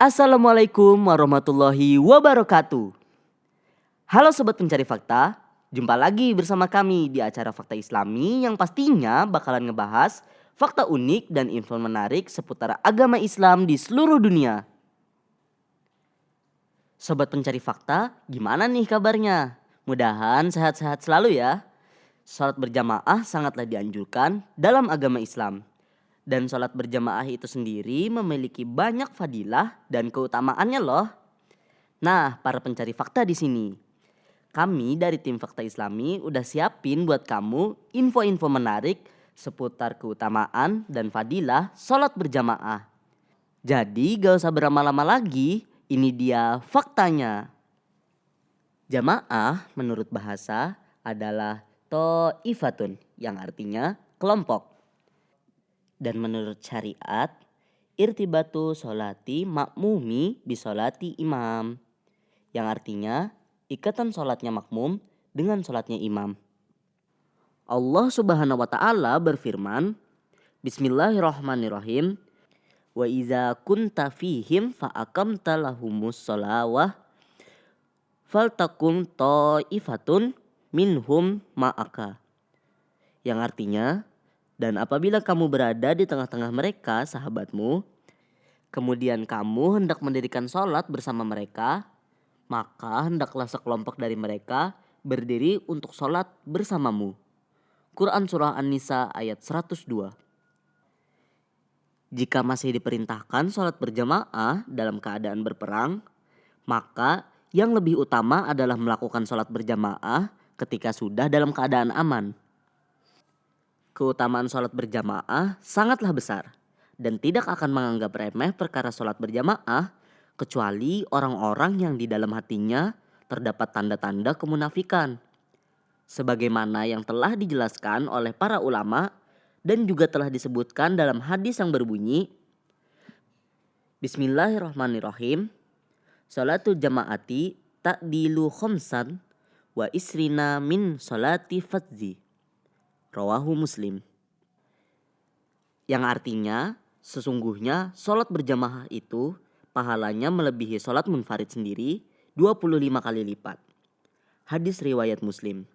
Assalamualaikum warahmatullahi wabarakatuh. Halo sobat pencari fakta, jumpa lagi bersama kami di acara Fakta Islami yang pastinya bakalan ngebahas fakta unik dan info menarik seputar agama Islam di seluruh dunia. Sobat pencari fakta, gimana nih kabarnya? Mudahan sehat-sehat selalu ya. Salat berjamaah sangatlah dianjurkan dalam agama Islam. Dan salat berjamaah itu sendiri memiliki banyak fadilah dan keutamaannya loh. Nah, para pencari fakta di sini, kami dari tim Fakta Islami udah siapin buat kamu info-info menarik seputar keutamaan dan fadilah salat berjamaah. Jadi gak usah berlama-lama lagi, ini dia faktanya. Jamaah menurut bahasa adalah to'ifatun yang artinya kelompok. Dan menurut syariat, irtibatu sholati makmumi bisolati imam. Yang artinya ikatan sholatnya makmum dengan sholatnya imam. Allah subhanahu wa ta'ala berfirman, Bismillahirrahmanirrahim. Wa iza kunta fihim fa'akamta lahumus sholawah faltakum ta'ifatun minhum ma'aka. Yang artinya, dan apabila kamu berada di tengah-tengah mereka sahabatmu, kemudian kamu hendak mendirikan sholat bersama mereka, maka hendaklah sekelompok dari mereka berdiri untuk sholat bersamamu. Quran Surah An-Nisa ayat 102. Jika masih diperintahkan sholat berjamaah dalam keadaan berperang, maka yang lebih utama adalah melakukan sholat berjamaah ketika sudah dalam keadaan aman. Keutamaan sholat berjamaah sangatlah besar dan tidak akan menganggap remeh perkara sholat berjamaah kecuali orang-orang yang di dalam hatinya terdapat tanda-tanda kemunafikan. Sebagaimana yang telah dijelaskan oleh para ulama dan juga telah disebutkan dalam hadis yang berbunyi, Bismillahirrahmanirrahim. Sholatul jamaati ta'dilu khomsan wa isrina min sholati fadzi. Rawahu Muslim. Yang artinya sesungguhnya sholat berjamaah itu pahalanya melebihi sholat munfarid sendiri 25 kali lipat. Hadis riwayat Muslim.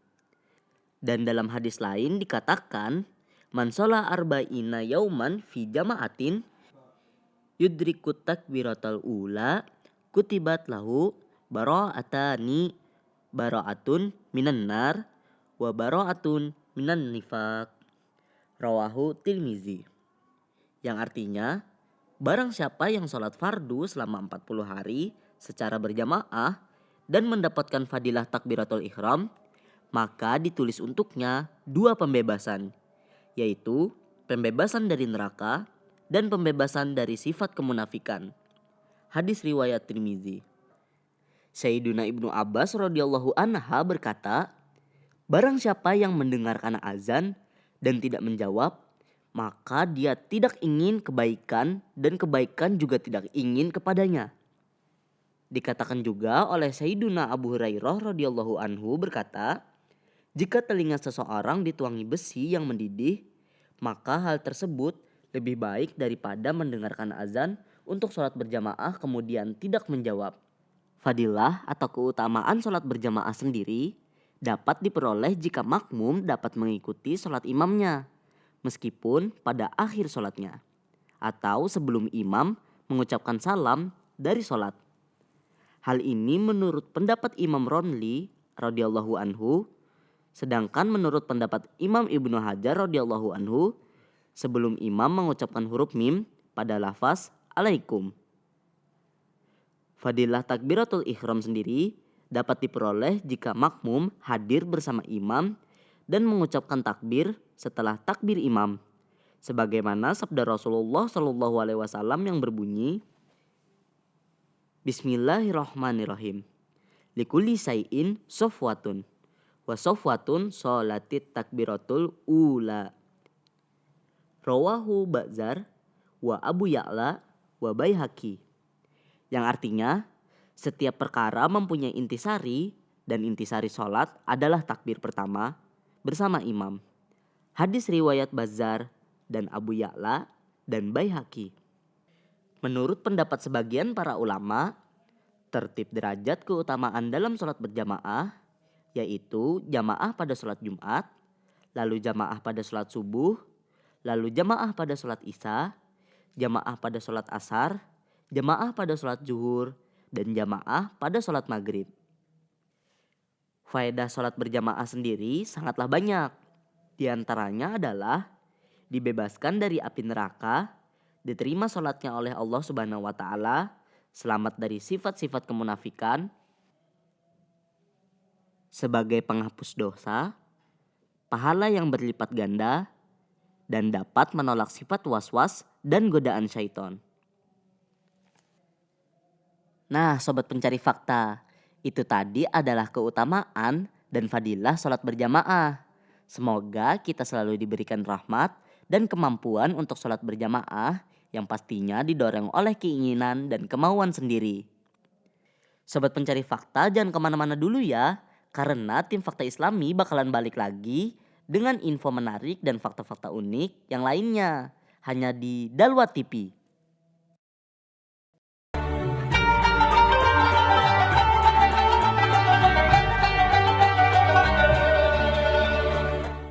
Dan dalam hadis lain dikatakan, Man shola arba'ina yauman fi jama'atin yudrikut takbiratul ula kutibat lahu bara'atun minan nar wa bara'atun minan nifaq. Rawahu Tirmizi. Yang artinya, barang siapa yang sholat fardu selama 40 hari secara berjamaah dan mendapatkan fadilah takbiratul ihram, maka ditulis untuknya 2 pembebasan, yaitu pembebasan dari neraka dan pembebasan dari sifat kemunafikan. Hadis riwayat Tirmizi. Sayyiduna Ibnu Abbas radhiyallahu anha berkata, barang siapa yang mendengarkan azan dan tidak menjawab, maka dia tidak ingin kebaikan dan kebaikan juga tidak ingin kepadanya. Dikatakan juga oleh Sayyiduna Abu Hurairah radhiyallahu anhu berkata, jika telinga seseorang dituangi besi yang mendidih, maka hal tersebut lebih baik daripada mendengarkan azan untuk sholat berjamaah kemudian tidak menjawab. Fadilah atau keutamaan sholat berjamaah sendiri dapat diperoleh jika makmum dapat mengikuti sholat imamnya, meskipun pada akhir sholatnya, atau sebelum imam mengucapkan salam dari sholat. Hal ini menurut pendapat Imam Ronli radhiyallahu anhu. Sedangkan menurut pendapat Imam Ibnu Hajar radhiyallahu anhu, sebelum imam mengucapkan huruf mim pada lafaz alaikum. Fadilah takbiratul ihram sendiri dapat diperoleh jika makmum hadir bersama imam dan mengucapkan takbir setelah takbir imam. Sebagaimana sabda Rasulullah SAW yang berbunyi, Bismillahirrahmanirrahim. Likulli syai'in sofwatun. Wa sofwatun sholatit takbiratul ula. Rawahu Ba'zar wa Abu Ya'la wa Baihaqi. Yang artinya, setiap perkara mempunyai intisari dan intisari sholat adalah takbir pertama bersama imam. Hadis riwayat Ba'zar dan Abu Ya'la dan Baihaqi. Menurut pendapat sebagian para ulama, tertib derajat keutamaan dalam sholat berjamaah yaitu jamaah pada sholat Jumat, lalu jamaah pada sholat subuh, lalu jamaah pada sholat isya, jamaah pada sholat asar, jamaah pada sholat zuhur, dan jamaah pada sholat maghrib. Faedah sholat berjamaah sendiri sangatlah banyak. Di antaranya adalah dibebaskan dari api neraka, diterima sholatnya oleh Allah Subhanahu wa Ta'ala, selamat dari sifat-sifat kemunafikan, sebagai penghapus dosa, pahala yang berlipat ganda, dan dapat menolak sifat was-was dan godaan syaitan. Nah, sobat pencari fakta, itu tadi adalah keutamaan dan fadilah sholat berjamaah. Semoga kita selalu diberikan rahmat dan kemampuan untuk sholat berjamaah yang pastinya didorong oleh keinginan dan kemauan sendiri. Sobat pencari fakta, jangan kemana-mana dulu ya, karena tim Fakta Islami bakalan balik lagi dengan info menarik dan fakta-fakta unik yang lainnya hanya di Dalwa TV.